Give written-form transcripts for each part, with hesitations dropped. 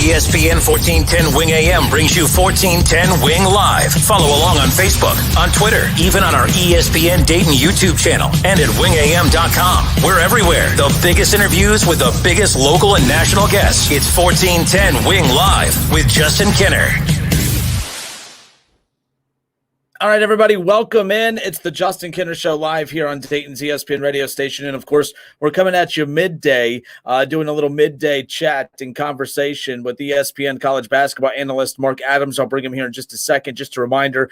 ESPN 1410 Wing AM brings you 1410 Wing Live. Follow along on Facebook, on Twitter, even on our ESPN Dayton YouTube channel, and at wingam.com. We're everywhere. The biggest interviews with the biggest local and national guests. It's 1410 Wing Live with Justin Kinner. All right, everybody, welcome in. It's the Justin Kinner Show live here on Dayton's ESPN radio station. And, of course, we're coming at you midday, doing a little midday chat and conversation with ESPN college basketball analyst Mark Adams. I'll bring him here in just a second. Just a reminder,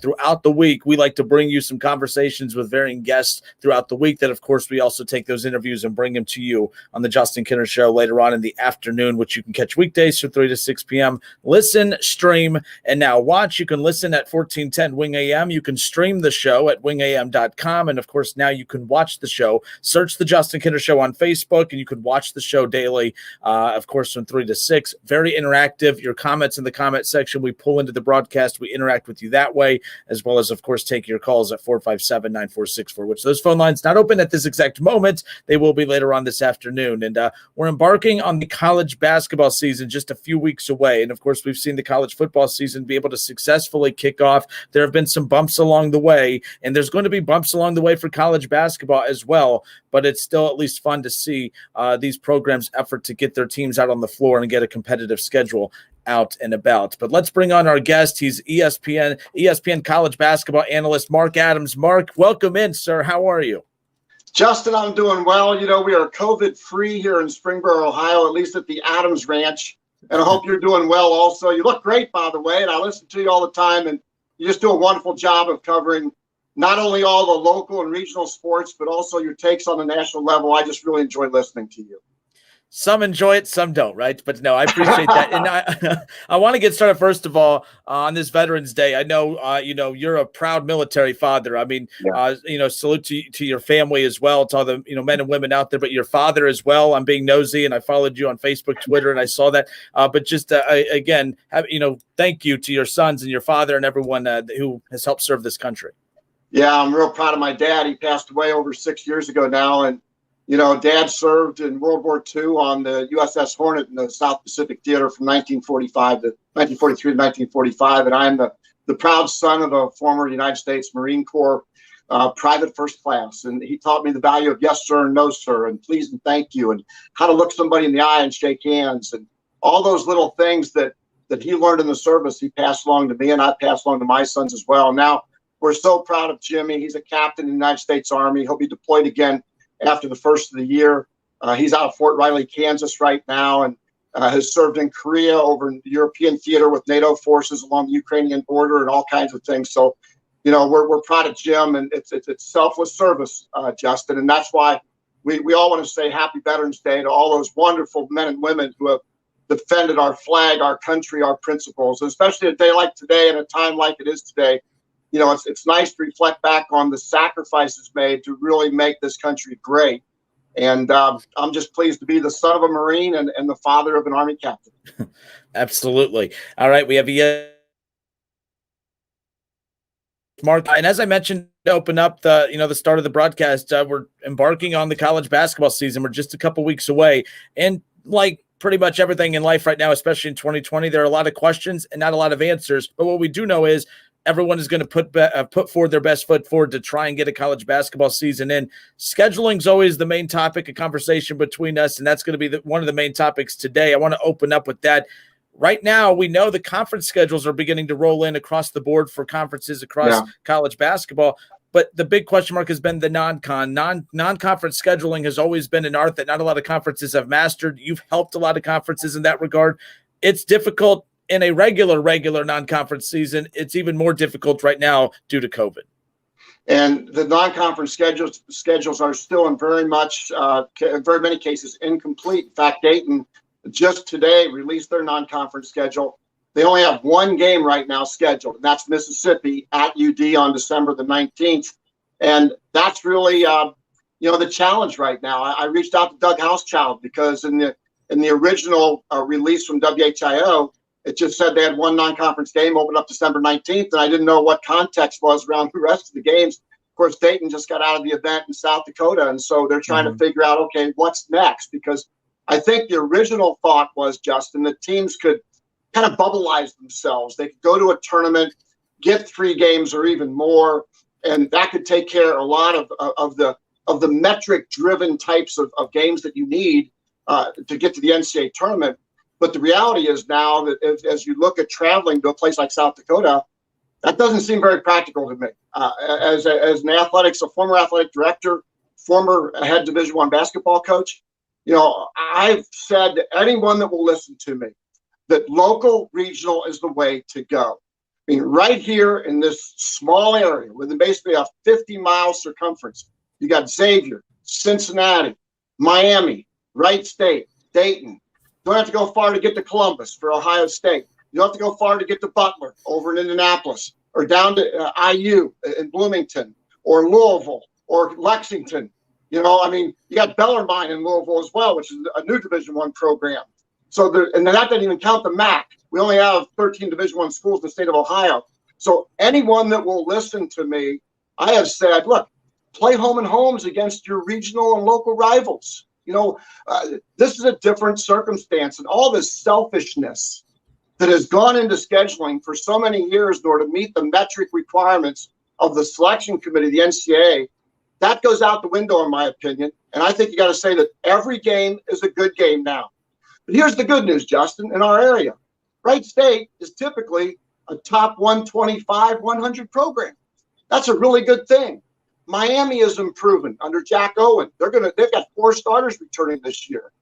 throughout the week, we like to bring you some conversations with varying guests throughout the week that, of course, we also take those interviews and bring them to you on the Justin Kinner Show later on in the afternoon, which you can catch weekdays from 3 to 6 p.m. Listen, stream, and now watch. You can listen at 1410 Wing AM. You can stream the show at wingam.com. And of course, now you can watch the show. Search the Justin Kinner Show on Facebook, and you can watch the show daily, of course, from 3 to 6. Very interactive. Your comments in the comment section, we pull into the broadcast. We interact with you that way, as well as, of course, take your calls at 457-9464, which those phone lines not open at this exact moment. They will be later on this afternoon. And we're embarking on the college basketball season just a few weeks away. And of course, we've seen the college football season be able to successfully kick off. There have been some bumps along the way, and there's going to be bumps along the way for college basketball as well, but it's still at least fun to see these programs' effort to get their teams out on the floor and get a competitive schedule out and about. But let's bring on our guest. He's ESPN college basketball analyst Mark Adams. Mark, welcome in, sir. How are you? Justin, I'm doing well. You know, we are COVID-free here in Springboro, Ohio, at least at the Adams Ranch, and I hope you're doing well also. You look great, by the way, and I listen to you all the time, and you just do a wonderful job of covering not only all the local and regional sports, but also your takes on the national level. I just really enjoy listening to you. Some enjoy it, some don't, right? But no, I appreciate that. And I want to get started, first of all, on this Veterans Day. I know, you're a proud military father. I mean, salute to your family as well, to all the, men and women out there, but your father as well. I'm being nosy, and I followed you on Facebook, Twitter, and I saw that. But just, again, thank you to your sons and your father and everyone who has helped serve this country. Yeah, I'm real proud of my dad. He passed away over 6 years ago now, and Dad served in World War II on the USS Hornet in the South Pacific Theater from 1943 to 1945, and I'm the proud son of a former United States Marine Corps private first class, and he taught me the value of yes, sir, and no, sir, and please and thank you, and how to look somebody in the eye and shake hands, and all those little things that he learned in the service, he passed along to me, and I passed along to my sons as well. Now, we're so proud of Jimmy. He's a captain in the United States Army. He'll be deployed again after the first of the year. He's out of Fort Riley, Kansas right now, and has served in Korea over in the European theater with NATO forces along the Ukrainian border and all kinds of things. So, we're proud of Jim, and it's selfless service, Justin. And that's why we all want to say Happy Veterans Day to all those wonderful men and women who have defended our flag, our country, our principles, and especially a day like today and a time like it is today. It's nice to reflect back on the sacrifices made to really make this country great. And I'm just pleased to be the son of a Marine and the father of an Army captain. Absolutely. All right. We have Mark. And as I mentioned, to open up the start of the broadcast, we're embarking on the college basketball season. We're just a couple weeks away. And like pretty much everything in life right now, especially in 2020, there are a lot of questions and not a lot of answers. But what we do know is everyone is going to put forward their best foot forward to try and get a college basketball season in. Scheduling is always the main topic of conversation between us, and that's going to be one of the main topics today. I want to open up with that. Right now, we know the conference schedules are beginning to roll in across the board for conferences across college basketball. But the big question mark has been the non-conference scheduling has always been an art that not a lot of conferences have mastered. You've helped a lot of conferences in that regard. It's difficult in a regular non-conference season. It's even more difficult right now due to COVID. And the non-conference schedules are still in very many cases incomplete. In fact, Dayton just today released their non-conference schedule. They only have one game right now scheduled, and that's Mississippi at UD on December the 19th. And that's really, the challenge right now. I reached out to Doug Housechild because in the original release from WHIO, it just said they had one non-conference game open up December 19th, and I didn't know what context was around the rest of the games. Of course, Dayton just got out of the event in South Dakota, and so they're trying to figure out, okay, what's next? Because I think the original thought was, Justin, that teams could kind of bubbleize themselves. They could go to a tournament, get 3 games or even more, and that could take care of a lot of the metric-driven types of games that you need to get to the NCAA tournament. But the reality is now that as you look at traveling to a place like South Dakota, that doesn't seem very practical to me. As a former athletic director, former head Division I basketball coach, I've said to anyone that will listen to me that local regional is the way to go. I mean, right here in this small area within basically a 50-mile circumference, you got Xavier, Cincinnati, Miami, Wright State, Dayton. You don't have to go far to get to Columbus for Ohio State. You don't have to go far to get to Butler over in Indianapolis, or down to IU in Bloomington, or Louisville, or Lexington. You got Bellarmine in Louisville as well, which is a new Division I program. And that doesn't even count the Mack. We only have 13 Division I schools in the state of Ohio. So anyone that will listen to me, I have said, look, play home and homes against your regional and local rivals. This is a different circumstance, and all this selfishness that has gone into scheduling for so many years in order to meet the metric requirements of the selection committee, the NCAA, that goes out the window, in my opinion. And I think you got to say that every game is a good game now. But here's the good news, Justin, in our area. Wright State is typically a top 125, 100 program. That's a really good thing. Miami is improving under Jack Owen. They've got 4 starters returning this year.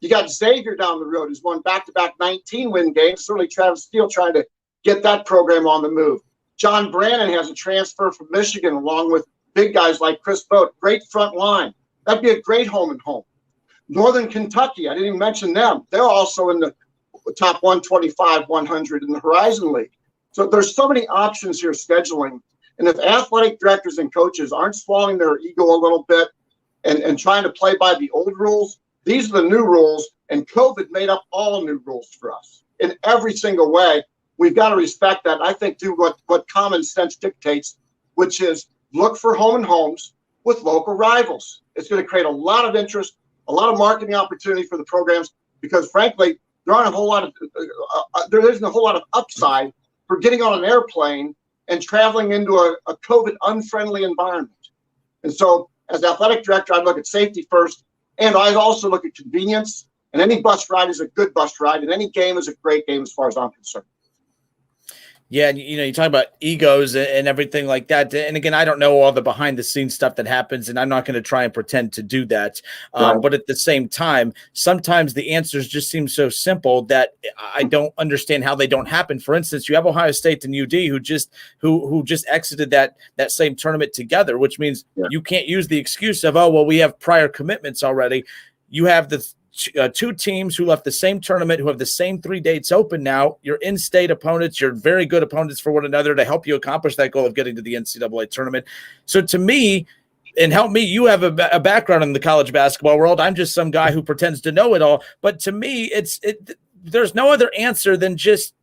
You got Xavier down the road, who's won back-to-back 19-win games. Certainly Travis Steele trying to get that program on the move. John Brannon has a transfer from Michigan, along with big guys like Chris Boat. Great front line. That'd be a great home and home. Northern Kentucky, I didn't even mention them. They're also in the top 125, 100 in the Horizon League. So there's so many options here scheduling. And if athletic directors and coaches aren't swallowing their ego a little bit and trying to play by the old rules, these are the new rules, and COVID made up all new rules for us in every single way. We've got to respect that. I think do what common sense dictates, which is look for home and homes with local rivals. It's going to create a lot of interest, a lot of marketing opportunity for the programs, because frankly, there isn't a whole lot of upside for getting on an airplane and traveling into a COVID unfriendly environment. And so as athletic director, I look at safety first, and I also look at convenience, and any bus ride is a good bus ride, and any game is a great game as far as I'm concerned. Yeah, and you talk about egos and everything like that. And again, I don't know all the behind the scenes stuff that happens, and I'm not going to try and pretend to do that. Right. But at the same time, sometimes the answers just seem so simple that I don't understand how they don't happen. For instance, you have Ohio State and UD who just exited that same tournament together, which means you can't use the excuse of, oh, well, we have prior commitments already. You have the 2 teams who left the same tournament, who have the same 3 dates open now. You're in-state opponents. You're very good opponents for one another to help you accomplish that goal of getting to the NCAA tournament. So to me, and help me, you have a background in the college basketball world. I'm just some guy who pretends to know it all. But to me, there's no other answer than just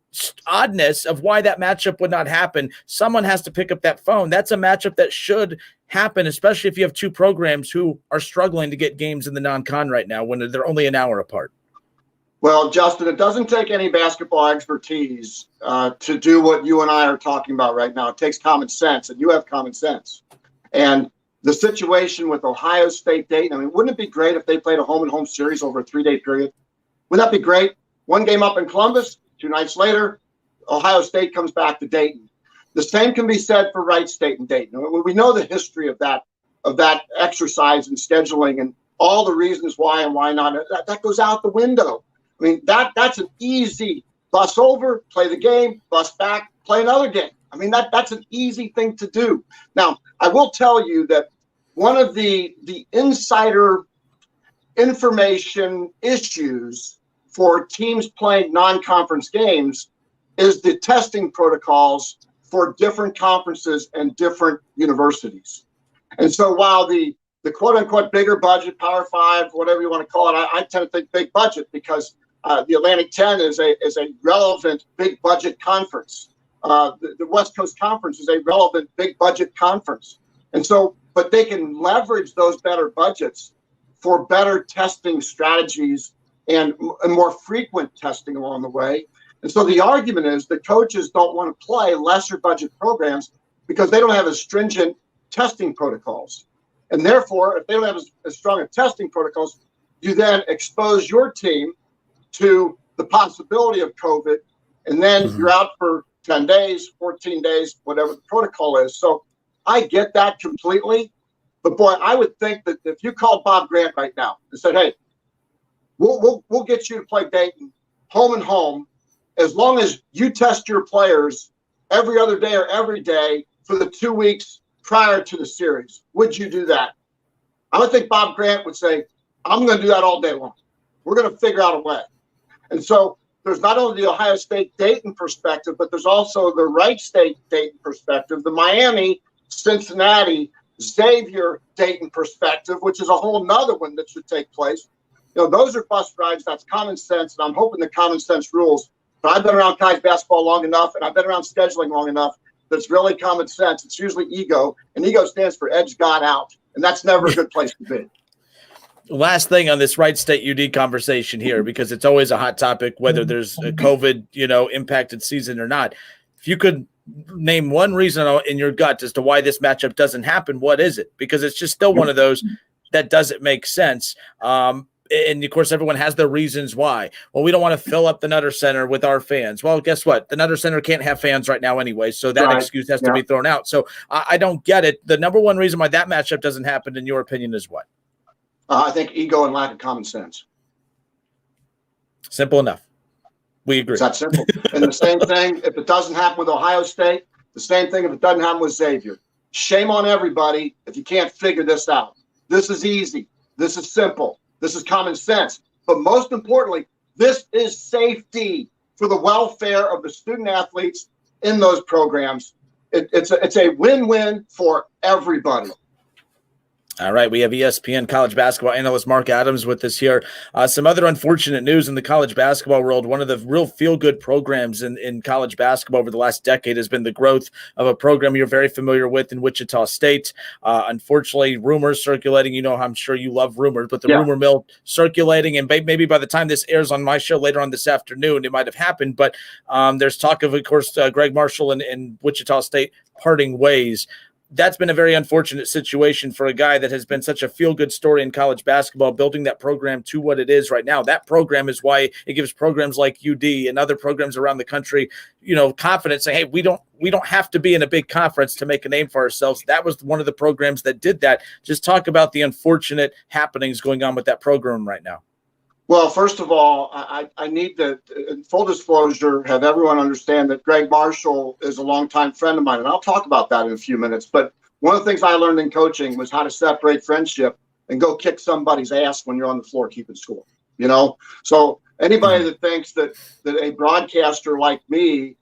oddness of why that matchup would not happen. Someone has to pick up that phone. That's a matchup that should happen, especially if you have 2 programs who are struggling to get games in the non-con right now when they're only an hour apart. Well, Justin, it doesn't take any basketball expertise to do what you and I are talking about right now. It takes common sense, and you have common sense. And the situation with Ohio State, Dayton, I mean, wouldn't it be great if they played a home-and-home series over a 3-day period? Wouldn't that be great? 1 game up in Columbus, 2 nights later, Ohio State comes back to Dayton. The same can be said for Wright State and Dayton. We know the history of that exercise and scheduling and all the reasons why and why not. That goes out the window. I mean, that's an easy bus over, play the game, bus back, play another game. I mean, that's an easy thing to do. Now, I will tell you that one of the insider information issues for teams playing non-conference games is the testing protocols for different conferences and different universities. And so while the quote-unquote bigger budget, Power 5, whatever you want to call it, I tend to think big budget because the Atlantic 10 is a relevant big budget conference. The West Coast Conference is a relevant big budget conference. And so, but they can leverage those better budgets for better testing strategies and more frequent testing along the way. And so the argument is that coaches don't want to play lesser budget programs because they don't have as stringent testing protocols. And therefore, if they don't have as strong a testing protocols, you then expose your team to the possibility of COVID, and then you're out for 10 days, 14 days, whatever the protocol is. So I get that completely. But boy, I would think that if you called Bob Grant right now and said, hey, we'll get you to play Dayton home and home as long as you test your players every other day or every day for the 2 weeks prior to the series, would you do that? I would think Bob Grant would say, I'm going to do that all day long. We're going to figure out a way. And so there's not only the Ohio State-Dayton perspective, but there's also the Wright State-Dayton perspective, the Miami, Cincinnati, Xavier Dayton perspective, which is a whole nother one that should take place. You know, those are bus rides. That's common sense, and I'm hoping the common sense rules. But I've been around college basketball long enough, and I've been around scheduling long enough that's really common sense. It's usually ego, and ego stands for edge God out, and that's never a good place to be. Last thing on this Wright State UD conversation here, because it's always a hot topic, whether there's a COVID, impacted season or not. If you could name one reason in your gut as to why this matchup doesn't happen, what is it? Because it's just still one of those that doesn't make sense. And of course, everyone has their reasons why. Well, we don't want to fill up the Nutter Center with our fans. Well, guess what? The Nutter Center can't have fans right now anyway, so that excuse has to be thrown out. So I don't get it. The number one reason why that matchup doesn't happen, in your opinion, is what? I think ego and lack of common sense. Simple enough. We agree. It's that simple. And the same thing, if it doesn't happen with Ohio State, the same thing if it doesn't happen with Xavier. Shame on everybody if you can't figure this out. This is easy. This is simple. This is common sense. But most importantly, this is safety for the welfare of the student athletes in those programs. It's a win-win for everybody. All right, we have ESPN college basketball analyst Mark Adams with us here. Some other unfortunate news in the college basketball world. One of the real feel-good programs in college basketball over the last decade has been the growth of a program you're very familiar with in Wichita State. Unfortunately, rumors circulating. I'm sure you love rumors, but the rumor mill circulating, and maybe by the time this airs on my show later on this afternoon, it might have happened. But there's talk of course, Greg Marshall and Wichita State parting ways. That's been a very unfortunate situation for a guy that has been such a feel-good story in college basketball, building that program to what it is right now. That program is why it gives programs like UD and other programs around the country, confidence, saying, hey, we don't have to be in a big conference to make a name for ourselves. That was one of the programs that did that. Just talk about the unfortunate happenings going on with that program right now. Well, first of all, I need to, in full disclosure, have everyone understand that Greg Marshall is a longtime friend of mine, and I'll talk about that in a few minutes. But one of the things I learned in coaching was how to separate friendship and go kick somebody's ass when you're on the floor keeping score. So anybody that thinks that a broadcaster like me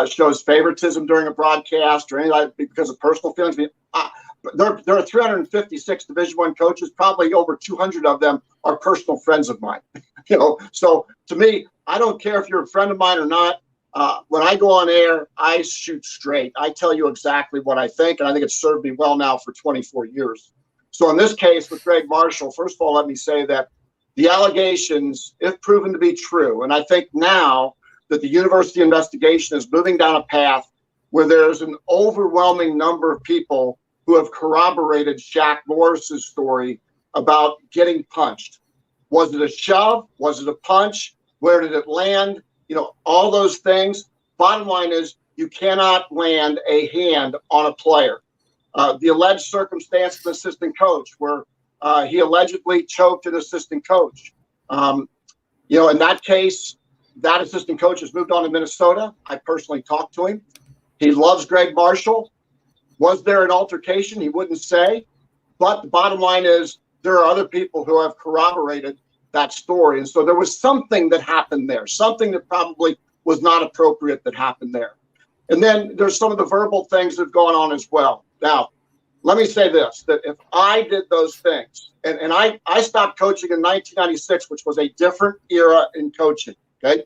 shows favoritism during a broadcast or anything because of personal feelings, there are 356 Division I coaches. Probably over 200 of them are personal friends of mine. So to me, I don't care if you're a friend of mine or not. When I go on air, I shoot straight. I tell you exactly what I think, and I think it's served me well now for 24 years. So in this case with Greg Marshall, first of all, let me say that the allegations, if proven to be true, and I think now that the university investigation is moving down a path where there's an overwhelming number of people who have corroborated Shaq Morris's story about getting punched. Was it a shove? Was it a punch? Where did it land? All those things. Bottom line is you cannot land a hand on a player. The alleged circumstance of the assistant coach where he allegedly choked an assistant coach. In that case, that assistant coach has moved on to Minnesota. I personally talked to him. He loves Greg Marshall. Was there an altercation? He wouldn't say. But the bottom line is there are other people who have corroborated that story. And so there was something that happened there, something that probably was not appropriate that happened there. And then there's some of the verbal things that have gone on as well. Now, let me say this, that if I did those things, and I stopped coaching in 1996, which was a different era in coaching, okay?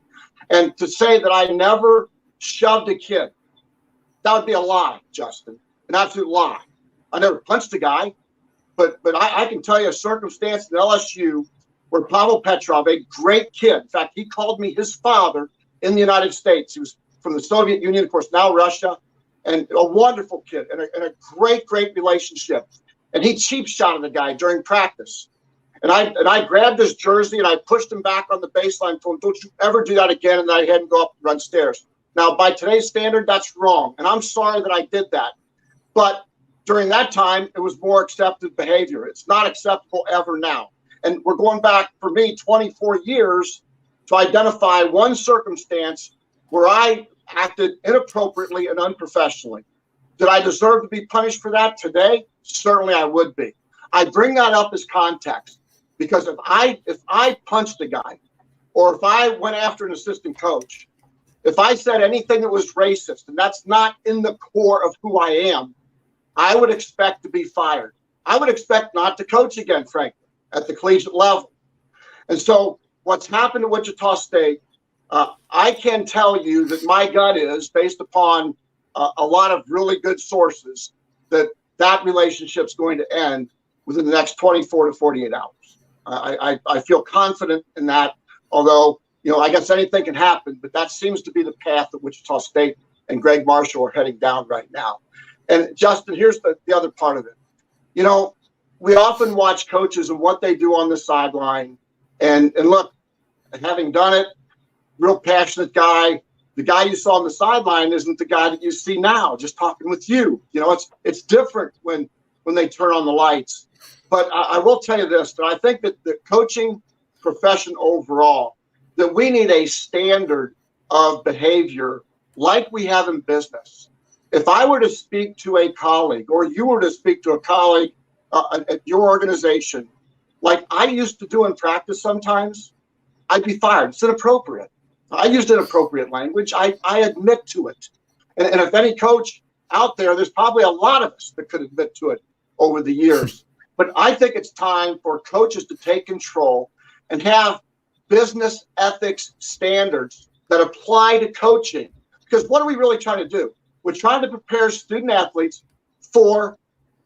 And to say that I never shoved a kid, that would be a lie, Justin. An absolute lie. I never punched a guy, but I can tell you a circumstance in LSU where Pavel Petrov, a great kid, in fact, he called me his father in the United States. He was from the Soviet Union, of course, now Russia, and a wonderful kid and a great, great relationship. And he cheap shotted the guy during practice. And I grabbed his jersey and I pushed him back on the baseline, told him, don't you ever do that again. And then I had him go up and run stairs. Now, by today's standard, that's wrong. And I'm sorry that I did that. But during that time, it was more accepted behavior. It's not acceptable ever now. And we're going back, for me, 24 years to identify one circumstance where I acted inappropriately and unprofessionally. Did I deserve to be punished for that today? Certainly I would be. I bring that up as context because if I punched a guy or if I went after an assistant coach, if I said anything that was racist, and that's not in the core of who I am, I would expect to be fired. I would expect not to coach again, frankly, at the collegiate level. And so what's happened at Wichita State, I can tell you that my gut is, based upon a lot of really good sources, that relationship's going to end within the next 24 to 48 hours. I feel confident in that, although, I guess anything can happen, but that seems to be the path that Wichita State and Greg Marshall are heading down right now. And Justin, here's the other part of it. We often watch coaches and what they do on the sideline. And look, having done it, real passionate guy. The guy you saw on the sideline isn't the guy that you see now, just talking with you. It's different when they turn on the lights. But I will tell you this, that I think that the coaching profession overall, that we need a standard of behavior like we have in business. If I were to speak to a colleague, or you were to speak to a colleague at your organization, like I used to do in practice sometimes, I'd be fired. It's inappropriate. I used inappropriate language. I admit to it. And if any coach out there's probably a lot of us that could admit to it over the years. But I think it's time for coaches to take control and have business ethics standards that apply to coaching. Because what are we really trying to do? We're trying to prepare student athletes for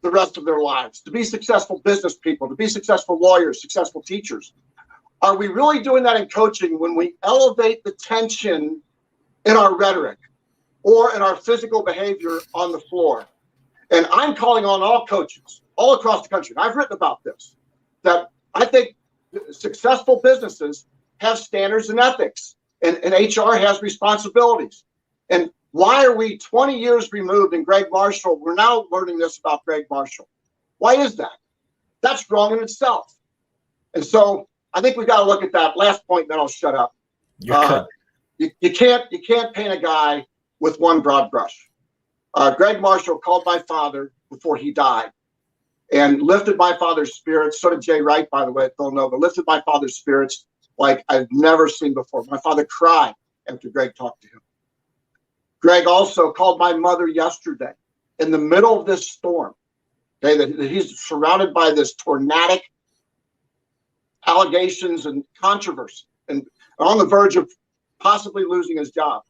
the rest of their lives, to be successful business people, to be successful lawyers, successful teachers. Are we really doing that in coaching when we elevate the tension in our rhetoric or in our physical behavior on the floor? And I'm calling on all coaches all across the country, and I've written about this, that I think successful businesses have standards and ethics, and HR has responsibilities. And why are we 20 years removed in Greg Marshall? We're now learning this about Greg Marshall. Why is that? That's wrong in itself. And so I think we've got to look at that last point, then I'll shut up. You can't paint a guy with one broad brush. Greg Marshall called my father before he died and lifted my father's spirits. So did Jay Wright, by the way, at Villanova. Lifted my father's spirits like I've never seen before. My father cried after Greg talked to him. Greg also called my mother yesterday in the middle of this storm. Okay, that he's surrounded by this tornadic allegations and controversy and on the verge of possibly losing his job.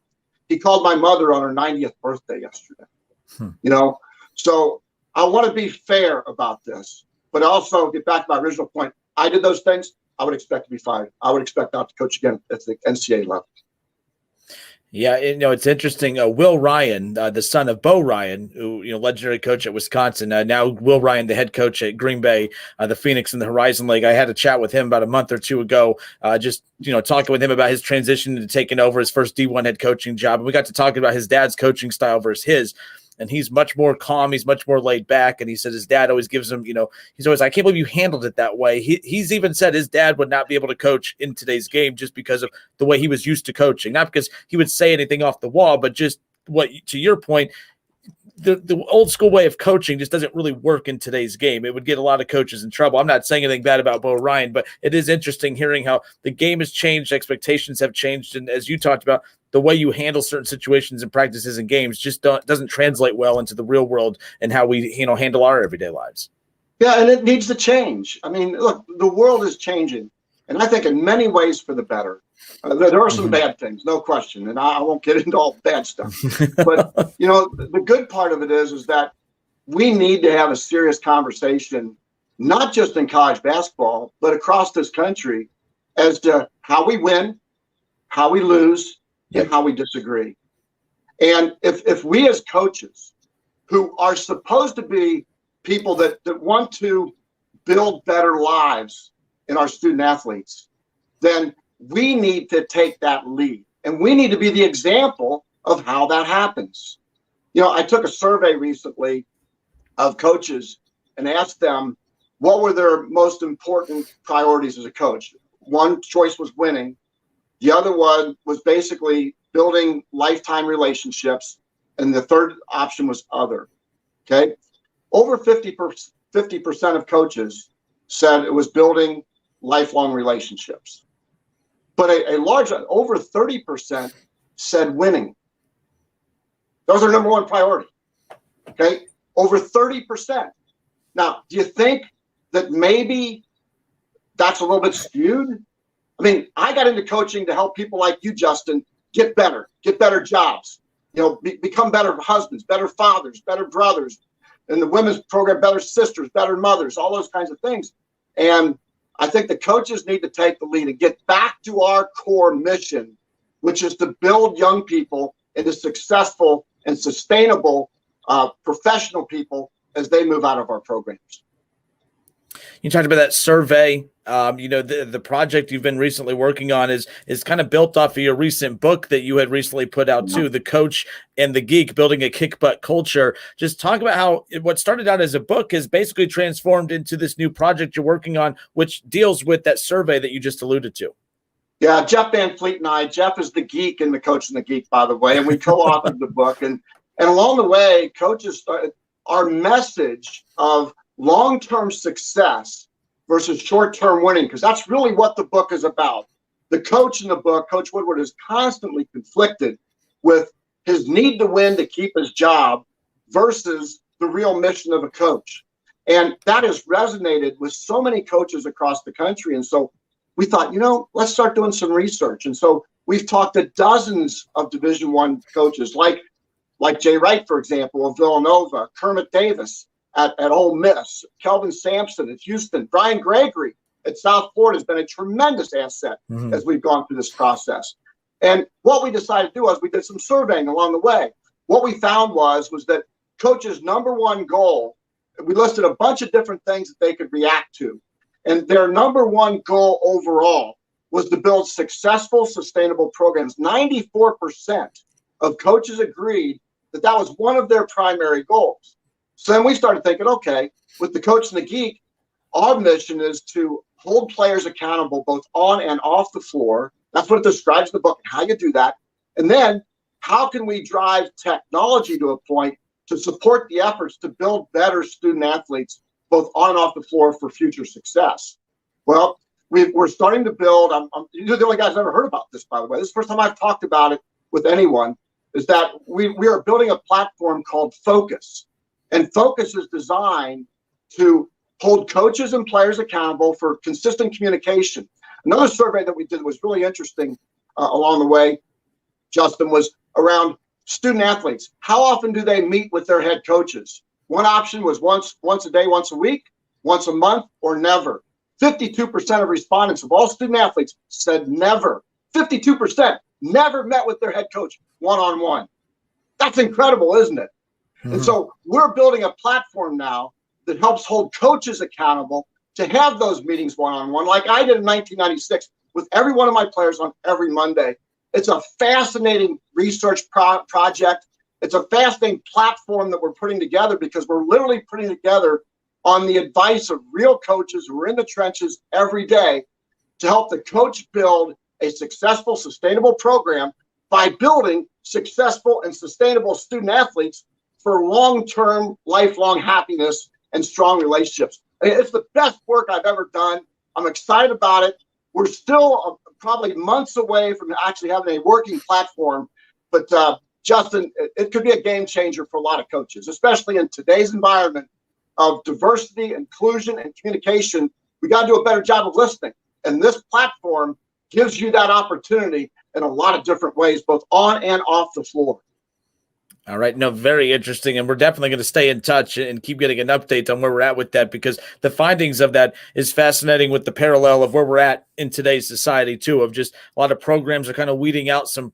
He called my mother on her 90th birthday yesterday. So I want to be fair about this, but also get back to my original point. I did those things. I would expect to be fired. I would expect not to coach again at the NCAA level. Yeah, it's interesting. Will Ryan, the son of Bo Ryan, who legendary coach at Wisconsin. Now Will Ryan, the head coach at Green Bay, the Phoenix and the Horizon League. I had a chat with him about a month or two ago, just talking with him about his transition to taking over his first D1 head coaching job, and we got to talking about his dad's coaching style versus his. And he's much more calm. He's much more laid back. And he said his dad always gives him, he's always, I can't believe you handled it that way. He's even said his dad would not be able to coach in today's game just because of the way he was used to coaching. Not because he would say anything off the wall, but just to your point, the old school way of coaching just doesn't really work in today's game. It would get a lot of coaches in trouble. I'm not saying anything bad about Bo Ryan, but it is interesting hearing how the game has changed, expectations have changed. And as you talked about, the way you handle certain situations and practices and games just doesn't translate well into the real world and how we handle our everyday lives. Yeah, and it needs to change. I mean, look, the world is changing, and I think in many ways for the better. There are some bad things, no question, and I won't get into all the bad stuff. But the good part of it is that we need to have a serious conversation not just in college basketball, but across this country, as to how we win, how we lose, and how we disagree. And if we as coaches, who are supposed to be people that want to build better lives in our student athletes, then we need to take that lead. And we need to be the example of how that happens. You know, I took a survey recently of coaches and asked them what were their most important priorities as a coach. One choice was winning. The other one was basically building lifetime relationships. And the third option was other. Okay. Over 50% of coaches said it was building lifelong relationships. But a large, over 30% said winning. Those are number one priority. Okay. Over 30%. Now, do you think that maybe that's a little bit skewed? I mean, I got into coaching to help people like you, Justin, get better jobs, you know, become better husbands, better fathers, better brothers, in the women's program, better sisters, better mothers, all those kinds of things. And I think the coaches need to take the lead and get back to our core mission, which is to build young people into successful and sustainable professional people as they move out of our programs. You talked about that survey. You know, the project you've been recently working on is kind of built off of your recent book that you had recently put out too, The Coach and the Geek, Building a Kick Butt Culture. Just talk about how what started out as a book is basically transformed into this new project you're working on, which deals with that survey that you just alluded to. Yeah, Jeff Van Fleet and I, Jeff is the geek and the coach and the geek, by the way, and we co-authored the book. And along the way, coaches started our message of long-term success versus short-term winning, because that's really what the book is about. The coach in the book, Coach Woodward, is constantly conflicted with his need to win to keep his job versus the real mission of a coach. And that has resonated with so many coaches across the country. And so we thought, you know, let's start doing some research. And so we've talked to dozens of Division I coaches, like Jay Wright, for example, of Villanova, Kermit Davis at Ole Miss, Kelvin Sampson at Houston, Brian Gregory at South Florida has been a tremendous asset as we've gone through this process. And what we decided to do was we did some surveying along the way. What we found was that coaches' number one goal, we listed a bunch of different things that they could react to. And their number one goal overall was to build successful, sustainable programs. 94% of coaches agreed that that was one of their primary goals. So then we started thinking, okay, with the Coach and the Geek, our mission is to hold players accountable both on and off the floor. That's what it describes in the book, how you do that. And then how can we drive technology to a point to support the efforts to build better student athletes both on and off the floor for future success? Well, we're starting to build. You're the only guys I've ever heard about this, by the way. This is the first time I've talked about it with anyone, is that we are building a platform called Focus. And Focus is designed to hold coaches and players accountable for consistent communication. Another survey that we did was really interesting along the way, Justin, was around student athletes. How often do they meet with their head coaches? One option was once a day, once a week, once a month, or never. 52% of respondents of all student athletes said never. 52% never met with their head coach one-on-one. That's incredible, isn't it? And so we're building a platform now that helps hold coaches accountable to have those meetings one-on-one, like I did in 1996 with every one of my players on every Monday. It's a fascinating research project. It's a fascinating platform that we're putting together because we're literally putting together on the advice of real coaches who are in the trenches every day to help the coach build a successful, sustainable program by building successful and sustainable student athletes for long-term, lifelong happiness and strong relationships. It's the best work I've ever done. I'm excited about it. We're still probably months away from actually having a working platform, but Justin, it could be a game changer for a lot of coaches, especially in today's environment of diversity, inclusion, and communication. We got to do a better job of listening. And this platform gives you that opportunity in a lot of different ways, both on and off the floor. All right. No, very interesting. And we're definitely going to stay in touch and keep getting an update on where we're at with that, because the findings of that is fascinating with the parallel of where we're at in today's society too, of just a lot of programs are kind of weeding out some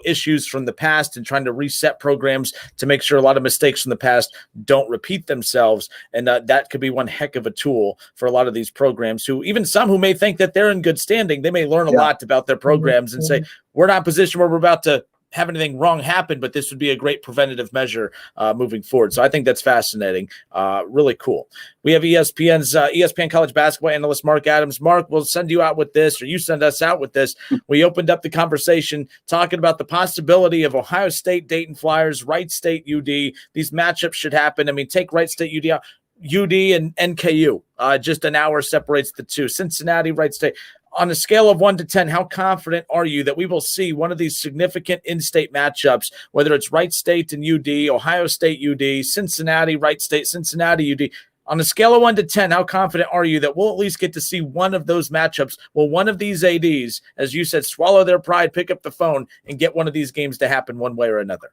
issues from the past and trying to reset programs to make sure a lot of mistakes from the past don't repeat themselves. And that could be one heck of a tool for a lot of these programs, who even some who may think that they're in good standing, they may learn a lot about their programs and say, we're not in a position where we're about to have anything wrong happen, but this would be a great preventative measure moving forward. So I think that's fascinating. Really cool. We have ESPN's ESPN college basketball analyst, Mark Adams. Mark, we'll send you out with this, or you send us out with this. We opened up the conversation talking about the possibility of Ohio State, Dayton Flyers, Wright State, UD. These matchups should happen. I mean, take Wright State, UD out. UD and NKU, just an hour separates the two. Cincinnati, Wright State. On a scale of 1 to 10, how confident are you that we will see one of these significant in-state matchups, whether it's Wright State and UD, Ohio State, UD, Cincinnati, Wright State, Cincinnati, UD? On a scale of 1 to 10, how confident are you that we'll at least get to see one of those matchups? Will one of these ADs, as you said, swallow their pride, pick up the phone, and get one of these games to happen one way or another?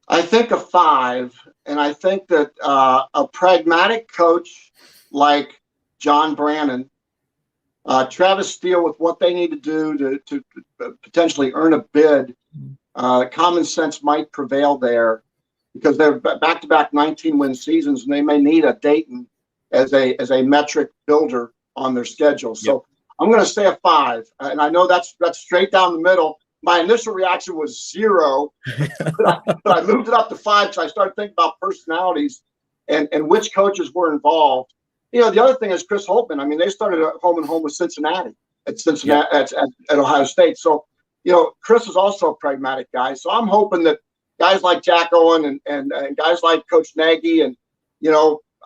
I think a 5, and I think that a pragmatic coach like John Brannon, Travis Steele, with what they need to do to potentially earn a bid, common sense might prevail there, because they're back-to-back 19-win seasons, and they may need a Dayton as a metric builder on their schedule. So I'm going to say a 5, and I know that's straight down the middle. My initial reaction was 0, but I moved it up to 5 because I started thinking about personalities and which coaches were involved. The other thing is Chris Holtmann. I mean, they started at home with Cincinnati at Ohio State. So, Chris is also a pragmatic guy. So I'm hoping that guys like Jack Owen and guys like Coach Nagy and,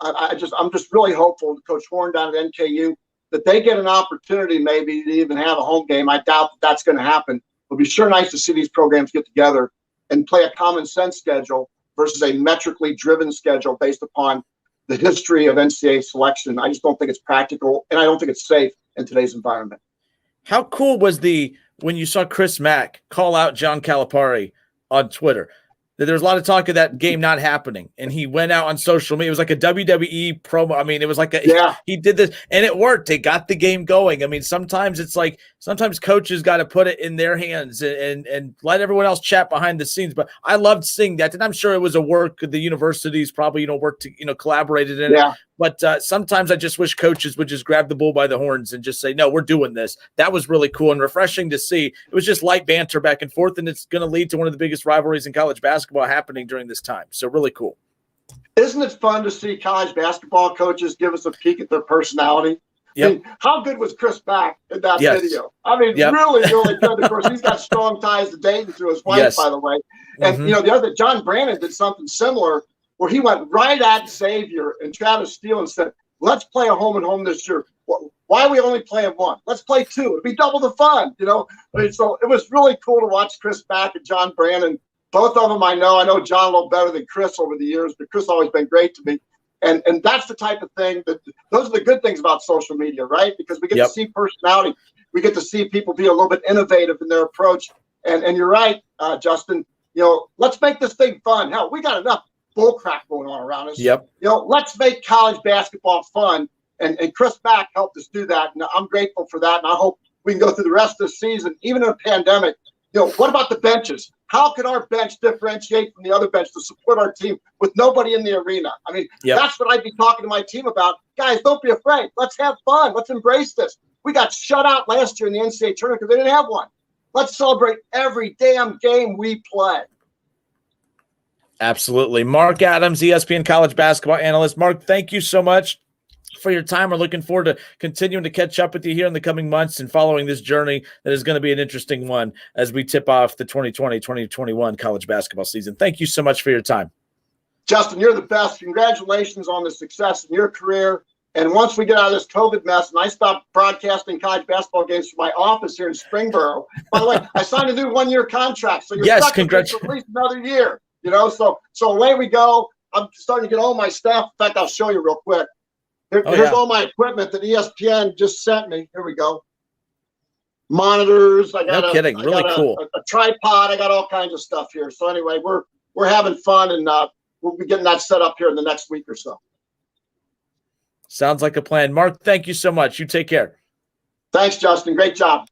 I'm just really hopeful that Coach Horn down at NKU, that they get an opportunity maybe to even have a home game. I doubt that's going to happen. It'll be sure nice to see these programs get together and play a common sense schedule versus a metrically driven schedule based upon the history of NCAA selection. I just don't think it's practical, and I don't think it's safe in today's environment. How cool was when you saw Chris Mack call out John Calipari on Twitter? There was a lot of talk of that game not happening, and he went out on social media. It was like a WWE promo. I mean, it was like he did this, and it worked. They got the game going. I mean, sometimes coaches got to put it in their hands and let everyone else chat behind the scenes. But I loved seeing that, and I'm sure it was a work the universities probably worked to collaborated in it. But sometimes I just wish coaches would just grab the bull by the horns and just say, no, we're doing this. That was really cool and refreshing to see. It was just light banter back and forth, and it's going to lead to one of the biggest rivalries in college basketball happening during this time. So really cool. Isn't it fun to see college basketball coaches give us a peek at their personality? Yep. I mean, how good was Chris Mack in that video? I mean, really, really good. Of course, he's got strong ties to Dayton through his wife, by the way. And, the other, John Brannon did something similar where he went right at Xavier and Travis Steele and said, let's play a home-and-home this year. Why are we only playing 1? Let's play 2. It'll be double the fun, I mean, so it was really cool to watch Chris Mack and John Brannon. Both of them I know John a little better than Chris over the years, but Chris always been great to me. And that's the type of thing those are the good things about social media, right? Because we get to see personality. We get to see people be a little bit innovative in their approach. And you're right, Justin, let's make this thing fun. Hell, we got enough bullcrap going on around us. Let's make college basketball fun. And Chris Mack helped us do that. And I'm grateful for that. And I hope we can go through the rest of the season, even in a pandemic. What about the benches? How can our bench differentiate from the other bench to support our team with nobody in the arena? I mean, that's what I'd be talking to my team about. Guys, don't be afraid. Let's have fun. Let's embrace this. We got shut out last year in the NCAA tournament because they didn't have one. Let's celebrate every damn game we play. Absolutely. Mark Adams, ESPN college basketball analyst. Mark, thank you so much for your time. We're looking forward to continuing to catch up with you here in the coming months and following this journey that is going to be an interesting one as we tip off the 2020-2021 college basketball season. Thank you so much for your time. Justin, you're the best. Congratulations on the success in your career. And once we get out of this COVID mess and I stop broadcasting college basketball games from my office here in Springboro, by the way, I signed a new 1-year contract. So you're stuck with me for at least another year. So away we go. I'm starting to get all my stuff. In fact, I'll show you real quick. Here's all my equipment that ESPN just sent me. Here we go. Monitors. I got cool. a tripod. I got all kinds of stuff here. So anyway, we're having fun, and we'll be getting that set up here in the next week or so. Sounds like a plan. Mark, thank you so much. You take care. Thanks, Justin. Great job.